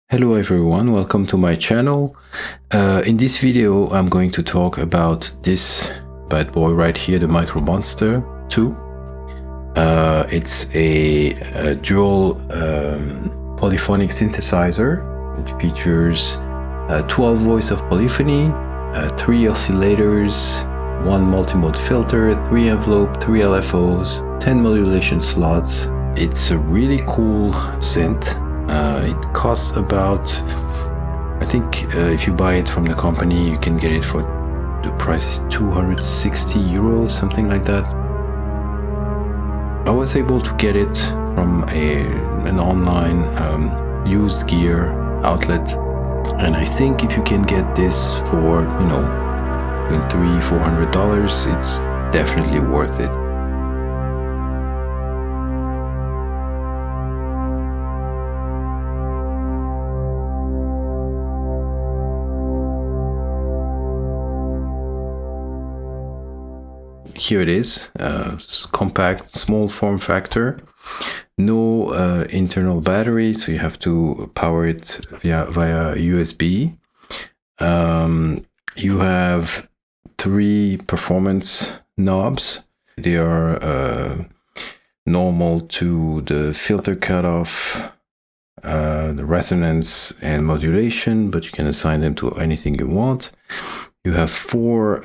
Hello everyone, welcome to my channel. In this video I'm going to talk about this bad boy right here, the MicroMonsta 2. It's a dual polyphonic synthesizer. It features 12 voice of polyphony, 3 oscillators, 1 multimode filter, 3 envelope, 3 LFOs, 10 modulation slots. It's a really cool synth. It costs about, I think if you buy it from the company, you can get it for, the price is 260 euros, something like that. I was able to get it from an online used gear outlet, and I think if you can get this for, you know, between $300–400, it's definitely worth it. Here it is, compact, small form factor, no internal battery, so you have to power it via USB. You have 3 performance knobs. They are normal to the filter cutoff, the resonance and modulation, but you can assign them to anything you want. You have 4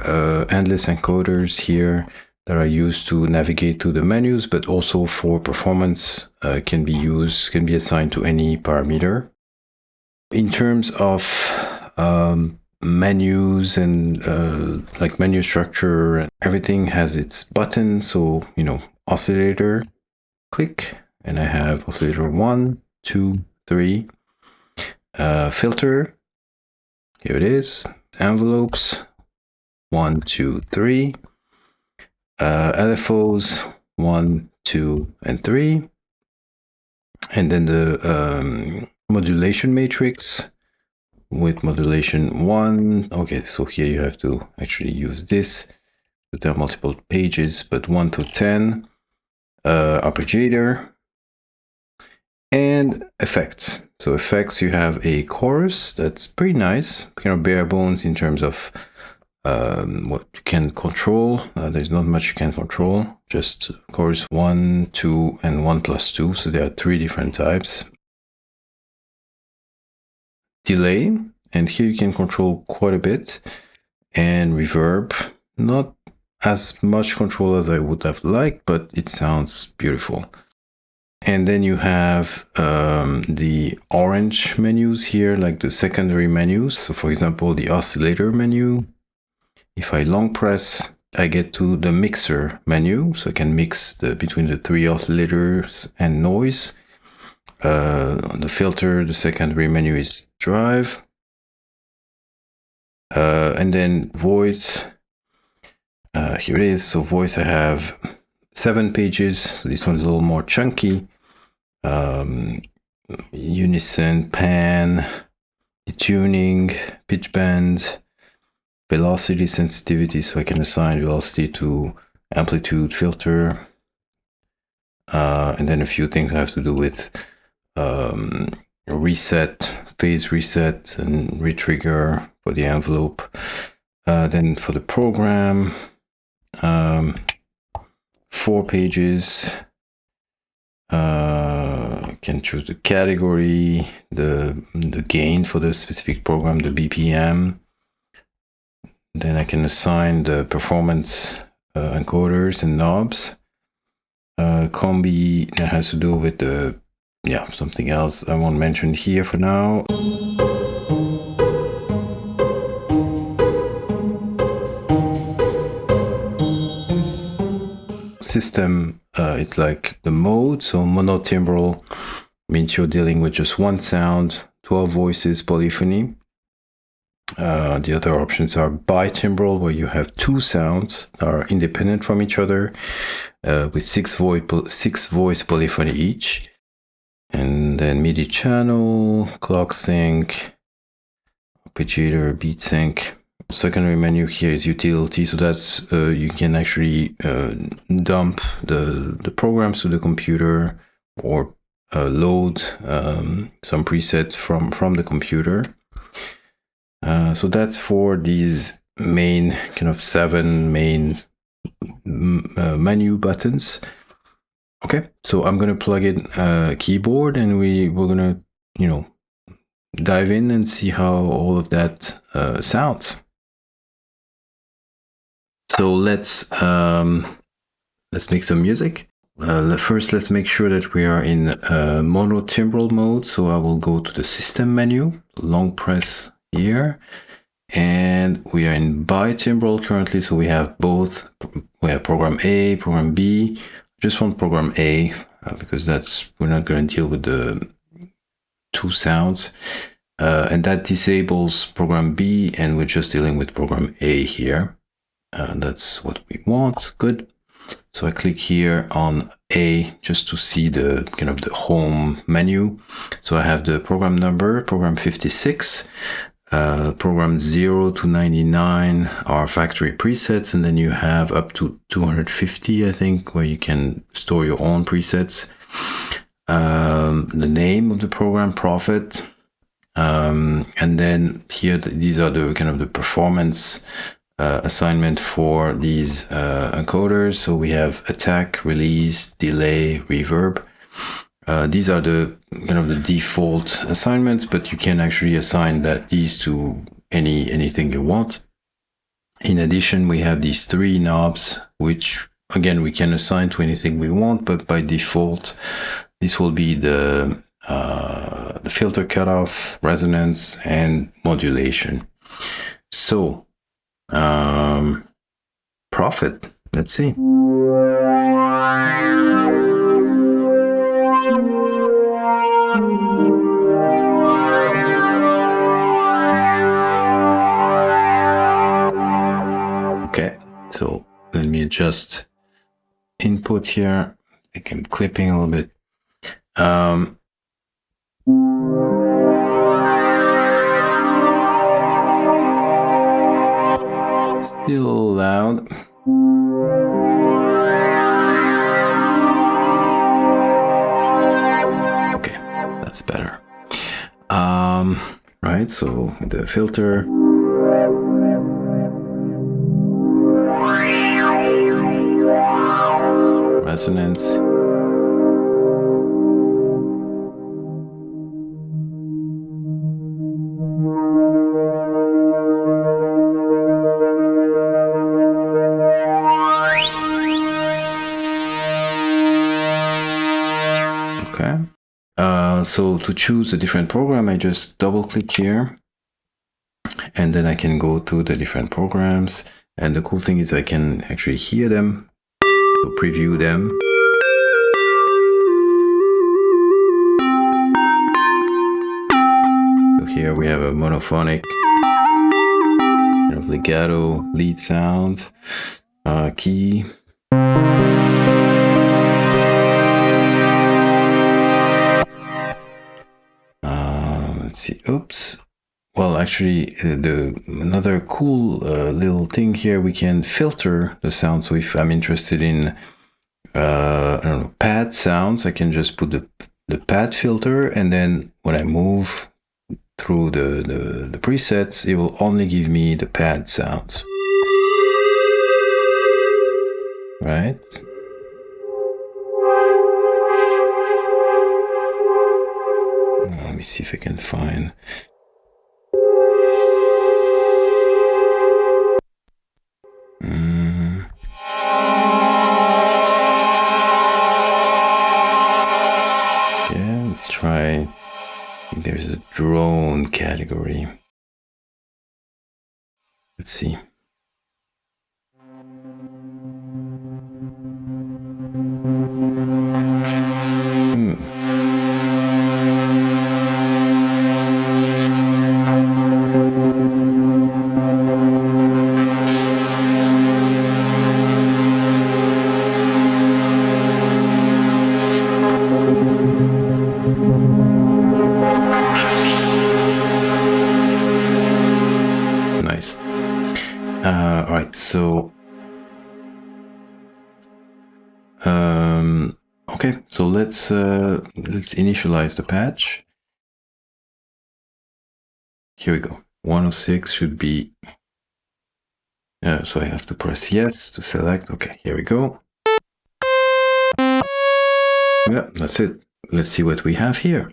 endless encoders here that are used to navigate to the menus, but also for performance can be assigned to any parameter. In terms of menus and like menu structure, everything has its button. So, you know, oscillator, click, and I have oscillator 1, 2, 3, filter, here it is. Envelopes 1, 2, 3, LFOs 1, 2, and 3, and then the modulation matrix with modulation 1. Okay, so here you have to actually use this, but there are multiple pages, but 1 to 10, arpeggiator, and effects. So effects, you have a chorus that's pretty nice, kind of bare bones in terms of what you can control. There's not much you can control, just chorus 1, 2, and 1 plus 2. So there are 3 different types. Delay, and here you can control quite a bit. And reverb, not as much control as I would have liked, but it sounds beautiful. And then you have the orange menus here, like the secondary menus. So for example, the oscillator menu. If I long press, I get to the mixer menu. So I can mix between the 3 oscillators and noise. The filter, the secondary menu is drive. And then voice, here it is. So voice, I have 7 pages. So this one's a little more chunky. Unison, pan, detuning, pitch bend, velocity, sensitivity, so I can assign velocity to amplitude, filter, and then a few things I have to do with reset, phase reset, and retrigger for the envelope. Then for the program, 4 pages. Can choose the category, the gain for the specific program, the BPM. Then I can assign the performance encoders and knobs. Combi, that has to do with the, something else I won't mention here for now. System, it's like the mode. So monotimbral means you're dealing with just one sound, 12 voices, polyphony. The other options are bitimbral, where you have 2 sounds that are independent from each other, with 6 voice polyphony each. And then MIDI channel, clock sync, arpeggiator, beat sync. Secondary menu here is utility, so that's you can actually dump the programs to the computer, or load some presets from the computer. So that's for these main kind of 7 main menu buttons. Okay, so I'm gonna plug in a keyboard, and we're gonna, you know, dive in and see how all of that sounds. So let's make some music. First, let's make sure that we are in mono timbral mode. So I will go to the system menu, long press here, and we are in bitimbral currently. So we have both. We have program A, program B. Just want program A because we're not going to deal with the 2 sounds, and that disables program B, and we're just dealing with program A here. That's what we want. Good. So I click here on A just to see the kind of the home menu. So I have the program number, program 56, program 0 to 99 are factory presets, and then you have up to 250, I think, where you can store your own presets. The name of the program, Profit, and then here these are the kind of the performance assignment for these encoders. So we have attack, release, delay, reverb. These are the kind of the default assignments, but you can actually assign these to anything you want. In addition, we have these 3 knobs, which again we can assign to anything we want, but by default, this will be the filter cutoff, resonance, and modulation. So Profit, let's see. Okay, so let me adjust input here. I think I'm clipping a little bit. Still loud. Okay, that's better. Right, so the filter. Resonance. Okay. So to choose a different program, I just double click here, and then I can go to the different programs. And the cool thing is I can actually hear them, so preview them. So here we have a monophonic kind of legato lead sound, key. Let's see. Oops. Well, actually, another cool little thing here, we can filter the sound. So if I'm interested in I don't know, pad sounds, I can just put the pad filter, and then when I move through the presets, it will only give me the pad sounds. Right? Let me see if I can find. Yeah, let's try. I think there's a drone category. Let's see. Nice. All right, so Okay, so let's initialize the patch. Here we go. 106 should be. So I have to press yes to select. Okay, here we go. Yeah, that's it. Let's see what we have here.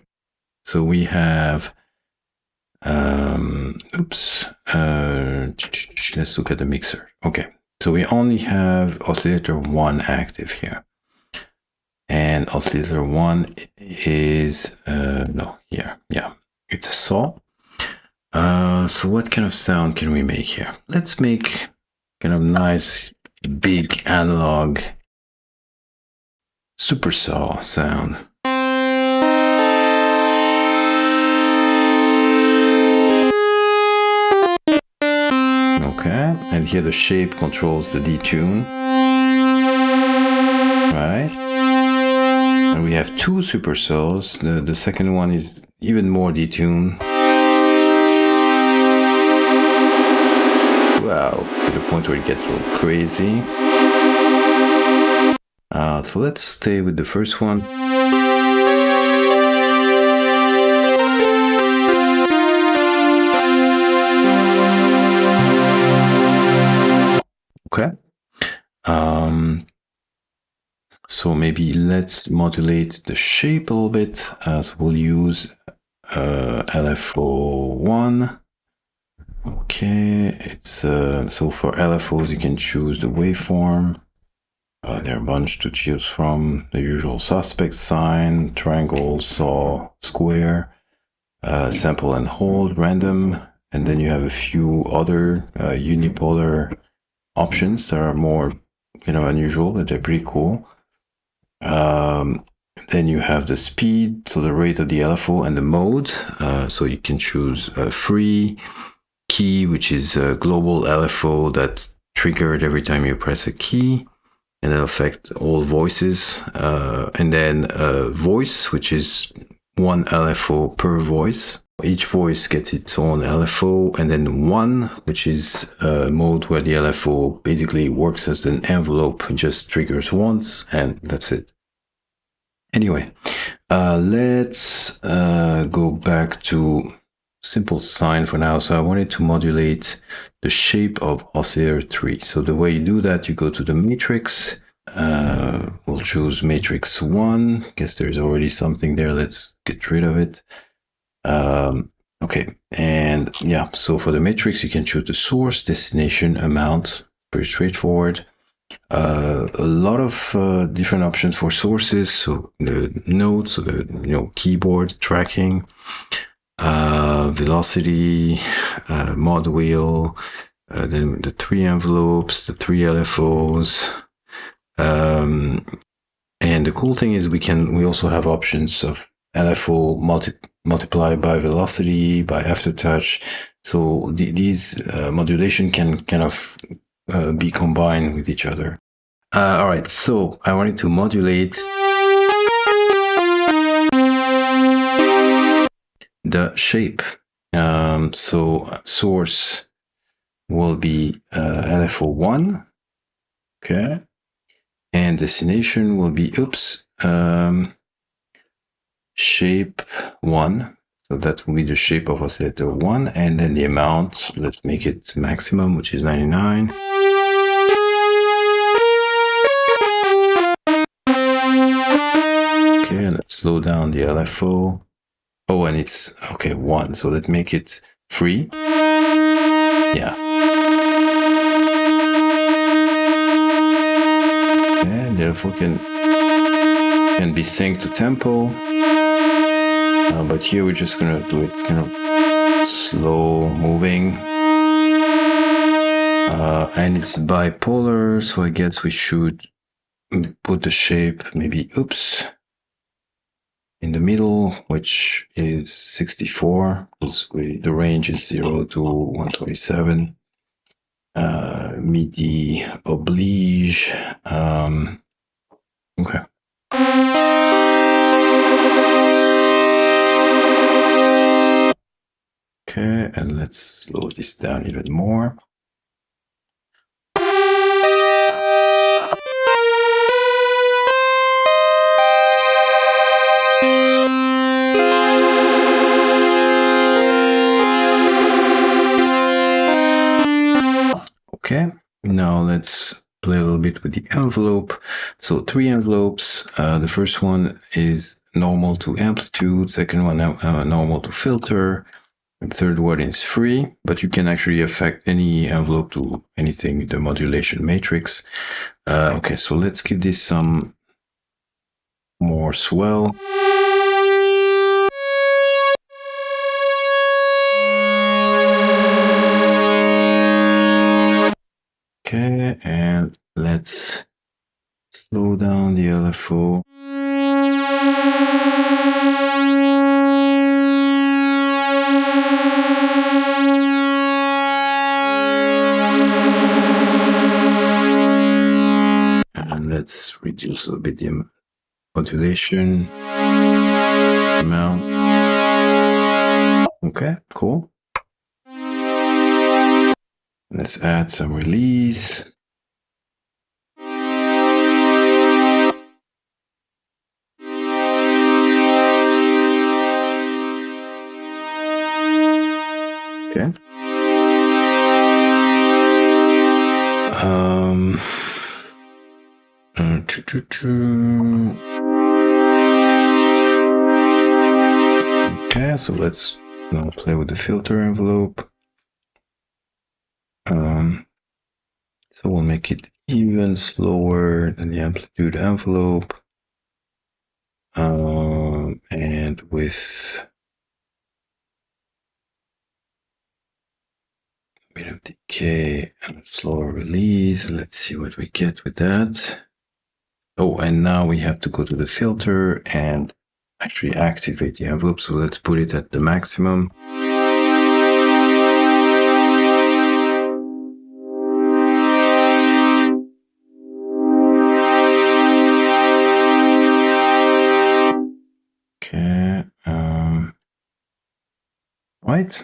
So we have. Let's look at the mixer. Okay, so we only have oscillator 1 active here. And oscillator 1 is, no, here, yeah, it's a saw. So what kind of sound can we make here? Let's make kind of nice, big analog super saw sound. Okay, and here the shape controls the detune. Right. And we have 2 super saws. The second one is even more detuned. Wow, to the point where it gets a little crazy. So let's stay with the first one. Okay. So maybe let's modulate the shape a little bit. So we'll use LFO1. Okay, it's so for LFOs you can choose the waveform. There are a bunch to choose from. The usual suspects: sine, triangle, saw, square, sample and hold, random, and then you have a few other unipolar options that are more unusual, but they're pretty cool. Then you have the speed, so the rate of the LFO, and the mode. So you can choose free, key, which is a global LFO that's triggered every time you press a key, and it'll affect all voices. And then voice, which is 1 LFO per voice. Each voice gets its own LFO, and then 1, which is a mode where the LFO basically works as an envelope. It just triggers once, and that's it. Anyway, let's go back to simple sine for now. So I wanted to modulate the shape of oscillator 3. So the way you do that, you go to the matrix. We'll choose matrix 1. Guess there's already something there. Let's get rid of it. Okay, and yeah, so for the matrix, you can choose the source, destination, amount. Pretty straightforward. A lot of different options for sources. So the notes, so the keyboard tracking, velocity, mod wheel, then the 3 envelopes, the 3 LFOs. And the cool thing is we also have options of LFO multiplied by velocity, by aftertouch. So these modulation can kind of be combined with each other. All right, so I wanted to modulate the shape. So source will be LFO1. Okay. And destination will be, shape 1. So that will be the shape of oscillator 1. And then the amount, let's make it maximum, which is 99. Okay, let's slow down the LFO. Oh, and it's, 1. So let's make it free. Yeah. And therefore can be synced to tempo. But here we're just gonna do it kind of slow moving. And it's bipolar, so I guess we should put the shape maybe, in the middle, which is 64, because the range is 0 to 127. MIDI oblige. Okay. Okay, and let's slow this down even more. Okay, now let's play a little bit with the envelope. So 3 envelopes. The first one is normal to amplitude, second one normal to filter, and third one is free, but you can actually affect any envelope to anything in the modulation matrix. Okay, so let's give this some more swell. Okay, and let's slow down the LFO. And let's reduce a little bit the modulation amount. Okay, cool. Let's add some release. Okay. Okay, so let's now play with the filter envelope. So we'll make it even slower than the amplitude envelope. And with a bit of decay and slower release. Let's see what we get with that. Oh, and now we have to go to the filter and actually activate the envelope. So let's put it at the maximum. Okay, right.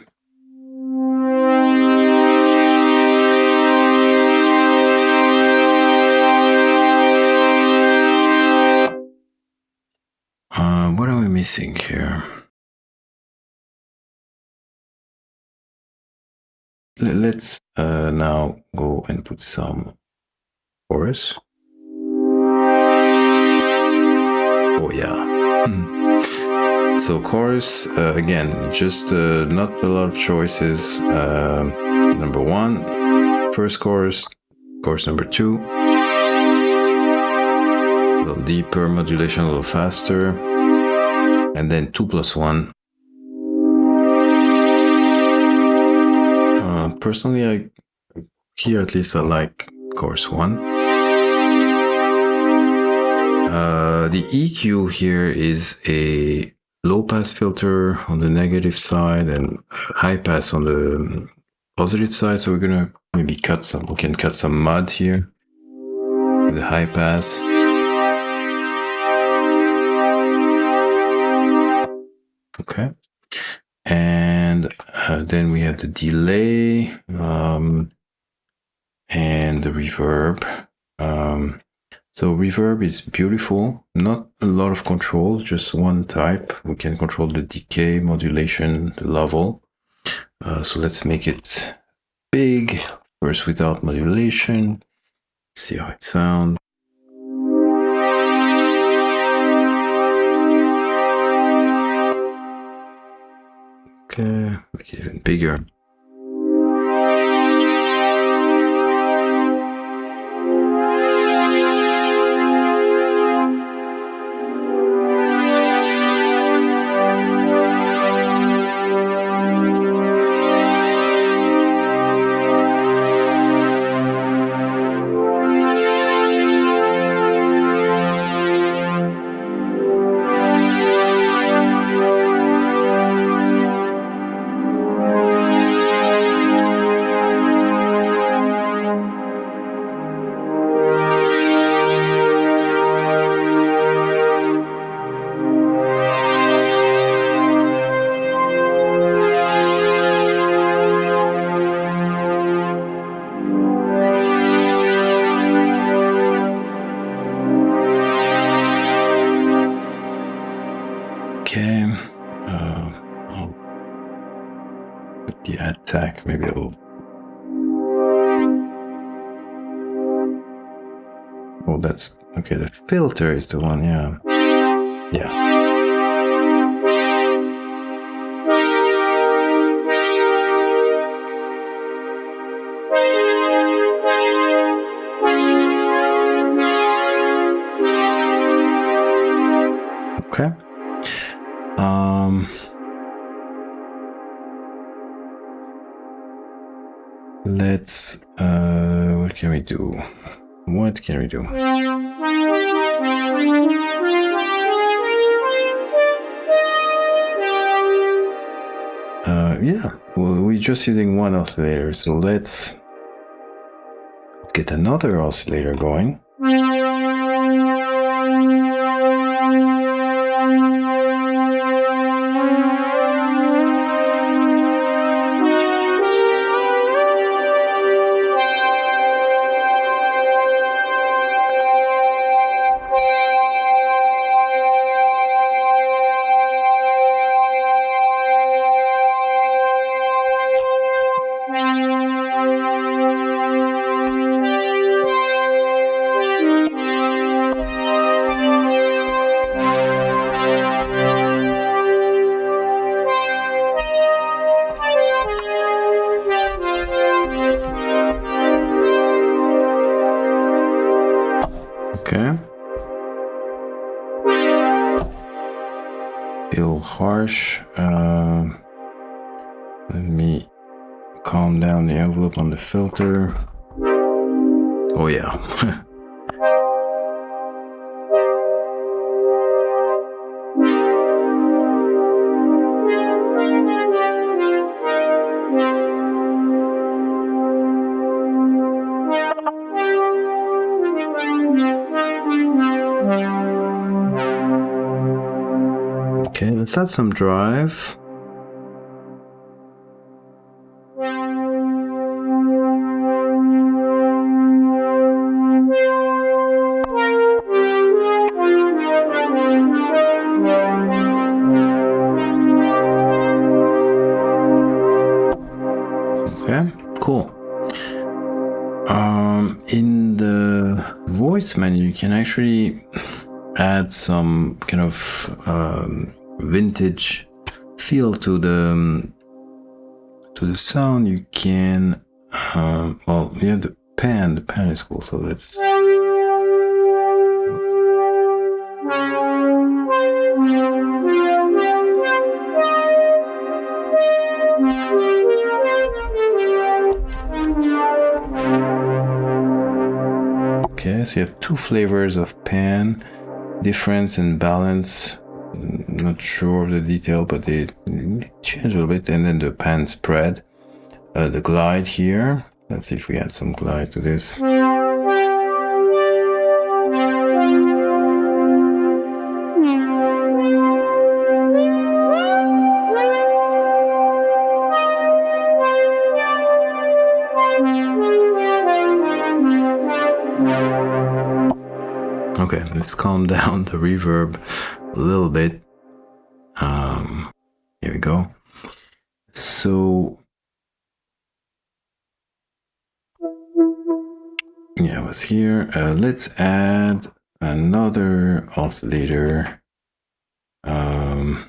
What are we missing here? Let's now go and put some chorus. Oh yeah. So chorus, again, just not a lot of choices. Number 1, first chorus, chorus number 2. A little deeper, modulation a little faster. And then 2 plus 1. Personally, here at least I like chorus 1. The EQ here is a low pass filter on the negative side and high pass on the positive side. So we're gonna maybe we can cut some mud here with the high pass. Okay. And then we have the delay and the reverb. So reverb is beautiful, not a lot of control, just one type. We can control the decay, modulation, the level. So let's make it big, first without modulation. Let's see how it sounds. Okay, make it even bigger. Put the attack maybe a little. Oh, that's okay. The filter is the one, yeah. Yeah. Okay. Let's what can we do? What can we do? Yeah, well, we're just using one oscillator, so let's get another oscillator going. Okay. Feel harsh. Let me calm down the envelope on the filter. Oh yeah. Okay, let's add some drive. Okay, cool. In the voice menu, you can actually add some kind of vintage feel to the sound. You can well, we have the pan is cool, so let's okay, so you have two flavors of pan, difference and balance. Not sure of the detail, but they change a little bit. And then the pan spread, the glide here. Let's see if we add some glide to this. Okay, let's calm down the reverb a little bit. Here we go. So yeah, I was here. Let's add another oscillator. And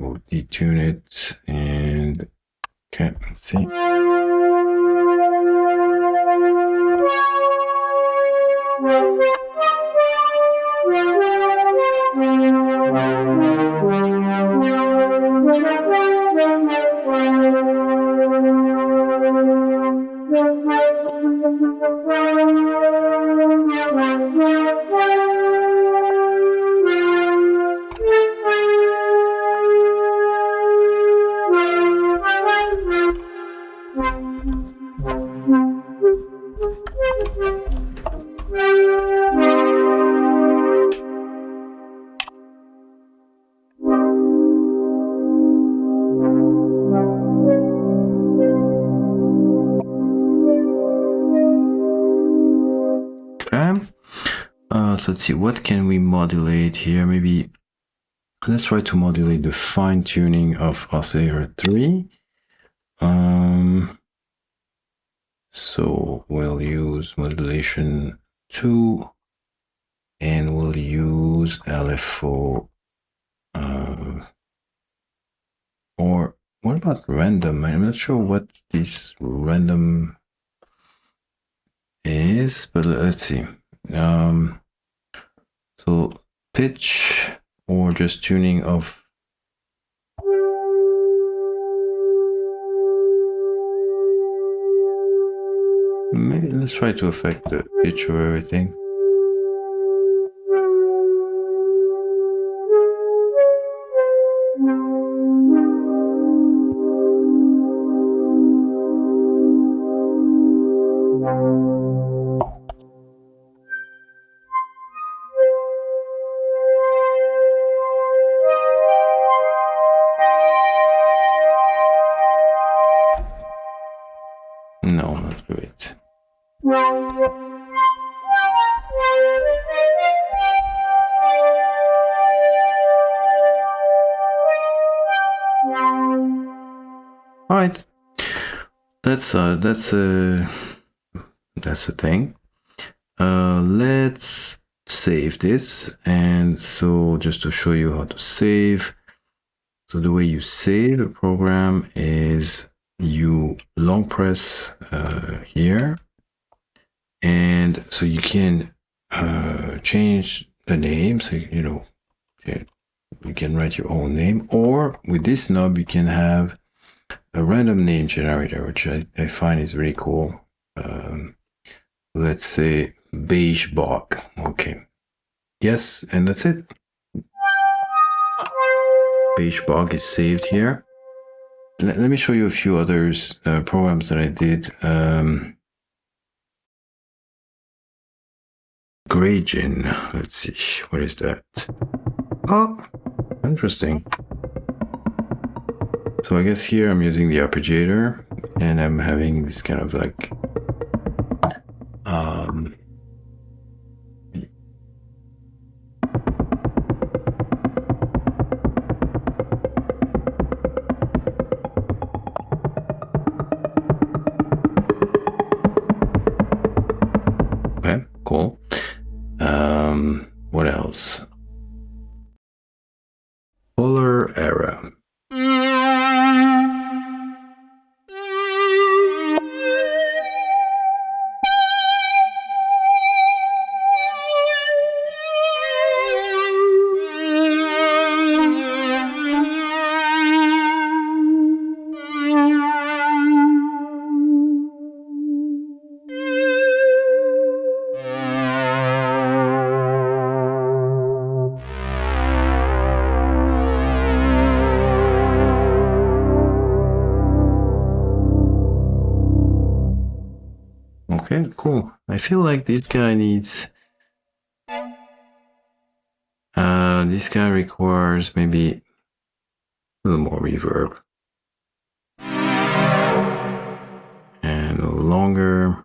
we'll detune it and okay, let's see. So let's see, what can we modulate here? Maybe Let's try to modulate the fine tuning of oscillator 3. So we'll use modulation 2 and we'll use LFO. Or what about random? I'm not sure what this random is, but let's see. So pitch or just tuning of maybe let's try to affect the pitch of everything. No, not great. All right, that's a thing. Let's save this, and so just to show you how to save. So the way you save a program is you long press here, and so you can change the name. So you can write your own name, or with this knob you can have a random name generator, which I find is really cool. Let's say beige bog. Okay, yes, and that's it. Beige bog is saved here. Let me show you a few others programs that I did. GrayGin. Let's see, what is that? Oh, interesting. So I guess here I'm using the arpeggiator, and I'm having this kind of like okay, cool. What else? PolarEra. Okay, cool. I feel like this guy needs... this guy requires maybe a little more reverb. And a longer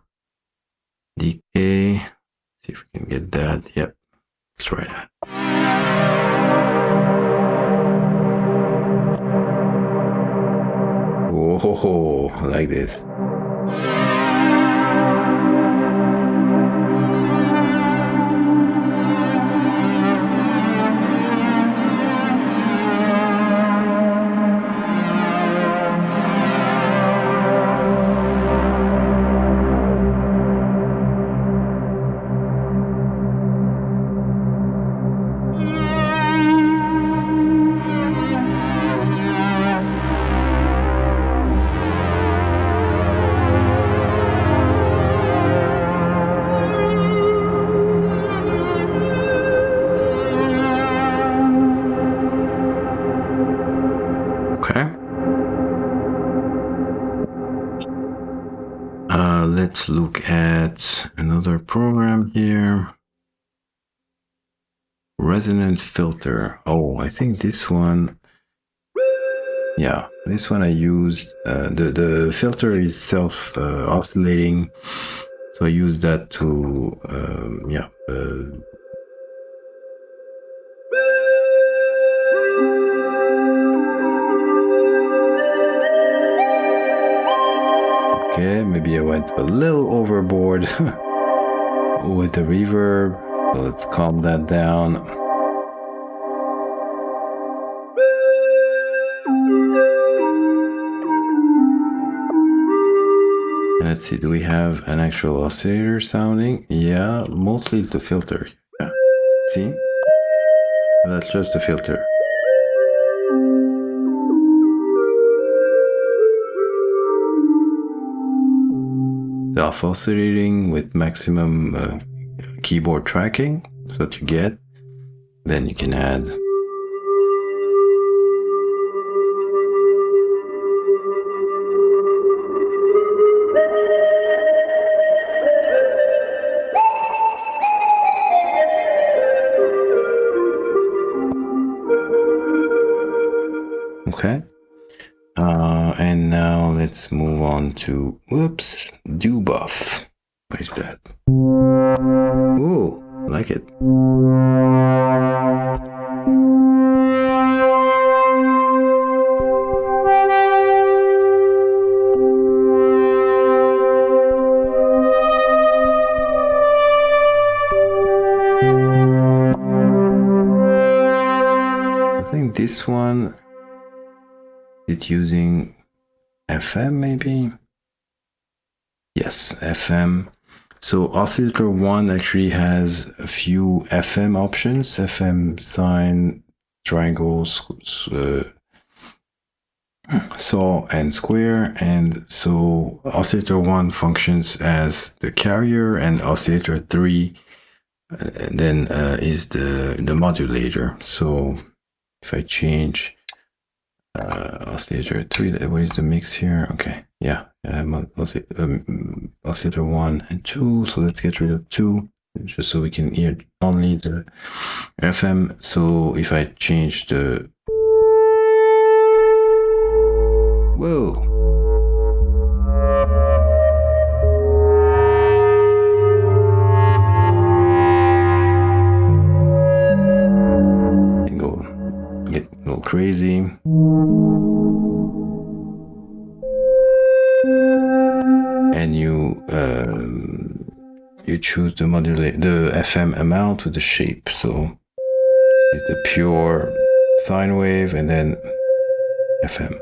decay. See if we can get that. Yep, let's try that. Whoa, I like this. Let's look at another program here. Resonant filter. Oh, I think this one. Yeah, this one I used. The filter is self-oscillating, so I use that to Okay, maybe I went a little overboard with the reverb. So let's calm that down. Let's see, do we have an actual oscillator sounding? Yeah, mostly it's the filter. Yeah. See? That's just the filter. Self-oscillating with maximum keyboard tracking. That's what you get. Then you can add okay. And now let's move on to, whoops, DueBuff. What is that? Ooh, I like it. I think this one is using FM maybe? Yes, FM. So Oscillator 1 actually has a few FM options, FM, sine, triangles, saw, and square. And so Oscillator 1 functions as the carrier, and Oscillator 3 then is the modulator. So if I change Oscillator 3, what is the mix here? Okay, yeah, Oscillator 1 and 2, so let's get rid of 2, just so we can hear only the FM. So if I change the... Whoa! And go get a little crazy. And you choose the FM amount with the shape. So this is the pure sine wave, and then FM.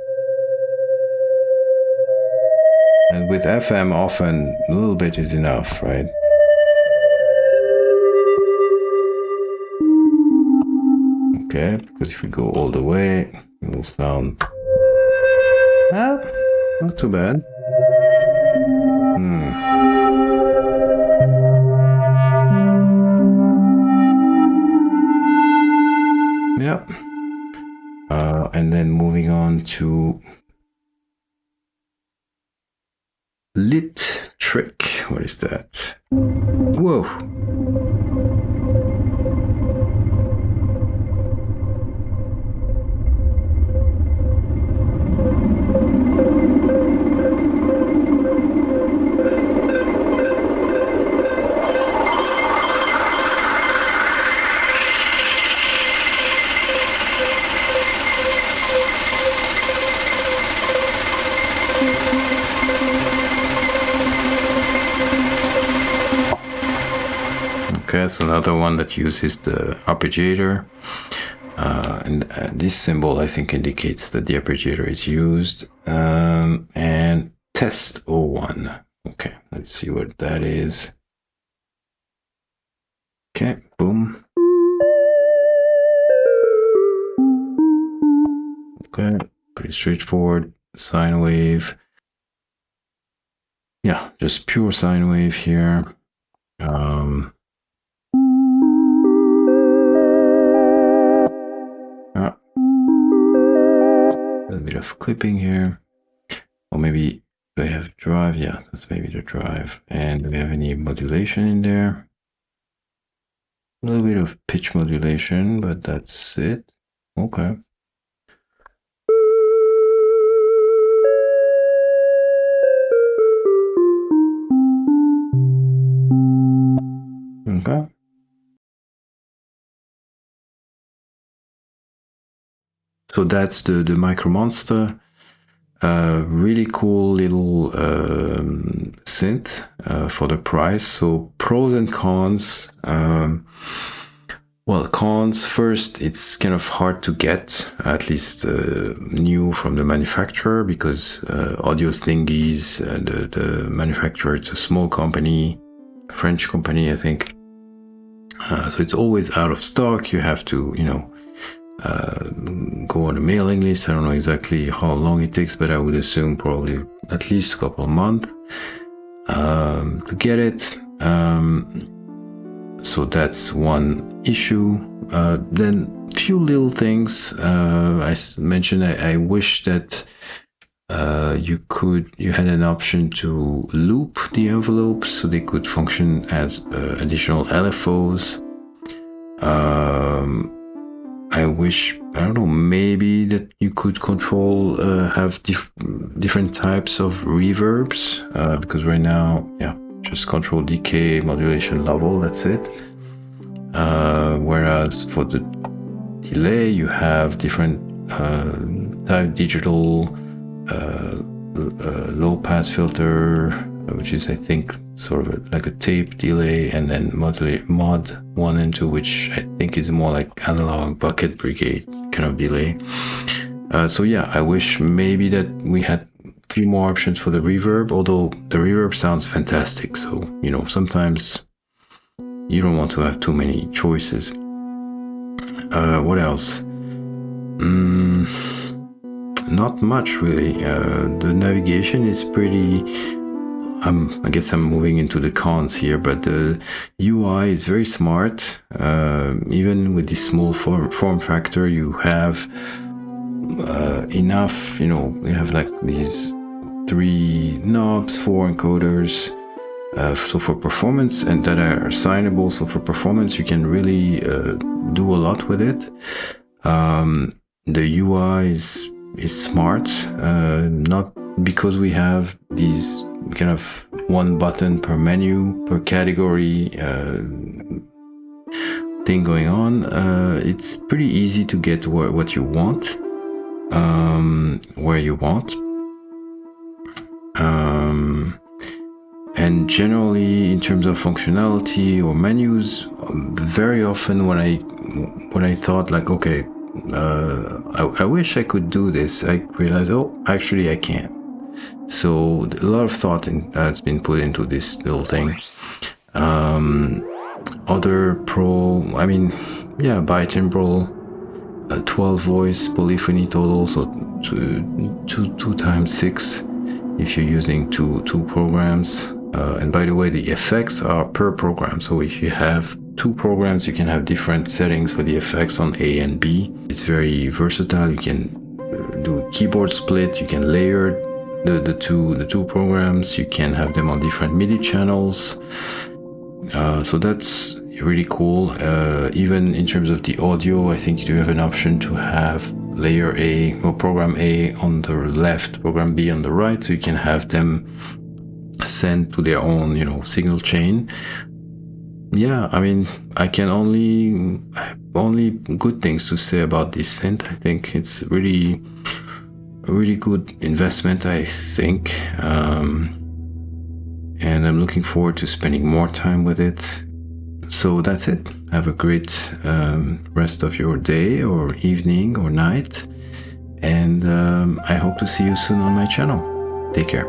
And with FM, often a little bit is enough, right? Okay, because if we go all the way, it will sound not too bad. Yeah. And then moving on to LitTrick. What is that? Whoa. Okay, so another one that uses the arpeggiator. And this symbol, I think, indicates that the arpeggiator is used. And test 01. Okay, let's see what that is. Okay, boom. Okay, pretty straightforward. Sine wave. Yeah, just pure sine wave here. A bit of clipping here, or maybe do I have drive? Yeah, that's maybe the drive. And do we have any modulation in there? A little bit of pitch modulation, but that's it. Okay. Okay. So that's the MicroMonsta. Really cool little synth for the price. So pros and cons. Well, cons first, it's kind of hard to get, at least new from the manufacturer, because Audiothingies, the manufacturer, it's a small company, French company, I think. So it's always out of stock. You have to, you know, go on a mailing list. I don't know exactly how long it takes, but I would assume probably at least a couple of months to get it. So that's one issue. Then few little things. I mentioned I wish that you had an option to loop the envelopes so they could function as additional LFOs. I wish, I don't know, maybe that you could control, have different types of reverbs, because right now, yeah, just control decay, modulation level, that's it. Whereas for the delay, you have different type digital low pass filter, which is, I think, sort of like a tape delay, and then mod 1 and 2, which I think is more like analog bucket brigade kind of delay. So yeah, I wish maybe that we had 3 more options for the reverb, although the reverb sounds fantastic. So, you know, sometimes you don't want to have too many choices. What else? Not much really. The navigation is pretty, I guess I'm moving into the cons here, but the UI is very smart. Even with this small form factor, you have enough, you know, you have like these 3 knobs, 4 encoders, so for performance, and that are assignable. So for performance, you can really do a lot with it. The UI is smart, not because we have these kind of 1 button per menu, per category thing going on. It's pretty easy to get what you want, where you want. And generally, in terms of functionality or menus, very often when I thought like, okay, I wish I could do this, I realized, oh, actually I can't. So a lot of thought has been put into this little thing. Other pro, I mean, yeah, Bitimbral, 12 voice polyphony total, so 2 times 6 if you're using two programs. And by the way, the effects are per program. So if you have 2 programs, you can have different settings for the effects on A and B. It's very versatile. You can do a keyboard split. You can layer the two programs. You can have them on different MIDI channels. So that's really cool. Even in terms of the audio, I think you have an option to have layer A or program A on the left, program B on the right, so you can have them send to their own, you know, signal chain. Yeah, I mean, I have only good things to say about this synth. I think it's really a really good investment, I think. And I'm looking forward to spending more time with it. So that's it. Have a great rest of your day or evening or night. And I hope to see you soon on my channel. Take care.